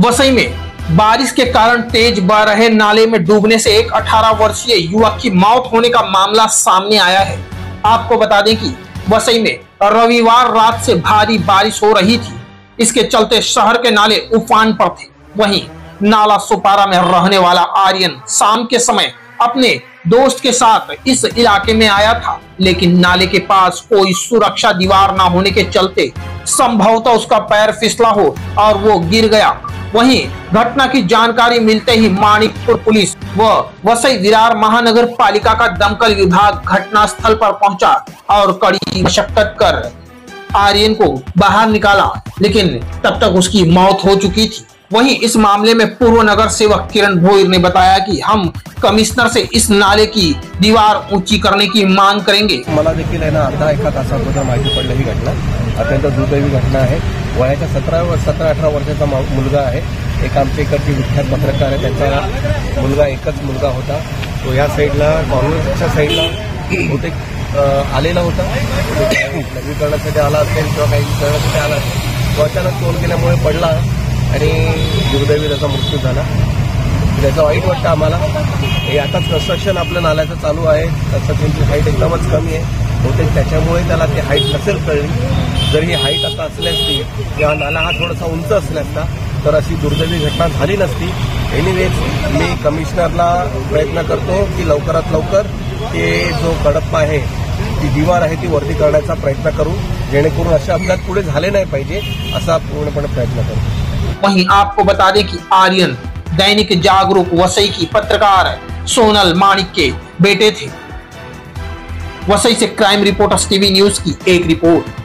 वसई में बारिश के कारण तेज बह रहे नाले में डूबने से एक 18 वर्षीय युवक की मौत होने का मामला सामने आया है। आपको बता दें कि वसई में रविवार रात से भारी बारिश हो रही थी। इसके चलते शहर के नाले उफान पर थे। वहीं नाला सुपारा में रहने वाला आर्यन शाम के समय अपने दोस्त के साथ इस इलाके में आया था, लेकिन नाले के पास कोई सुरक्षा दीवार न होने के चलते संभवतः उसका पैर फिसला हो और वो गिर गया। वहीं घटना की जानकारी मिलते ही मानिकपुर पुलिस व वसई विरार महानगर पालिका का दमकल विभाग घटनास्थल पर पहुंचा और कड़ी मशक्कत कर आर्यन को बाहर निकाला, लेकिन तब तक उसकी मौत हो चुकी थी। वहीं इस मामले में पूर्व नगर सेवक किरण भोईर ने बताया कि हम कमिश्नर से इस नाले की दीवार ऊंची करने की मांग करेंगे। मला देखील आहे ना अर्धा एका तासाबद्दल माहिती पडलेली घटना अत्यंत दुर्दैवी घटना आहे। वयाच्या 17-18 वर्षाचा मुलगा आहे। एक आमच्या इकडची विख्यात पत्रकार आहे, त्याचा मुलगा एकच मुलगा होता। तो या साईडला कॉर्नरच्या साईडला बहुतेक आलेला होता, लघवीकरणासाठी आला असेल किंवा काही करण्यासाठी आला असेल। तो अचानक तोल गेल्यामुळे पडला आणि दुर्दैवी त्याचा मृत्यू झाला। त्याचं वाईट वाटतं आम्हाला। हे आताच कन्स्ट्रक्शन आपल्या नाल्याचं चालू आहे, तसं त्यांची हाईट एकदमच कमी आहे, बहुतेक त्याच्यामुळे त्याला ती हाईट नसेल कळली। जर ही हाईट आता असली असती किंवा नाला हा थोडासा उंच असला असता तर अशी दुर्दैवी घटना झाली नसती। एनिवेज मी कमिशनरला प्रयत्न करतो की लवकरात लवकर ते जो कडप्पा आहे, ती दीवार आहे, ती वरती करण्याचा प्रयत्न करू, जेणेकरून असे अपघात पुढे झाले नाही पाहिजे असा पूर्णपणे प्रयत्न करू। वहीं आपको बता दें कि आर्यन दैनिक जागरूक वसई की पत्रकार सोनल माणिक के बेटे थे। वसई से क्राइम रिपोर्टर्स टीवी न्यूज की एक रिपोर्ट।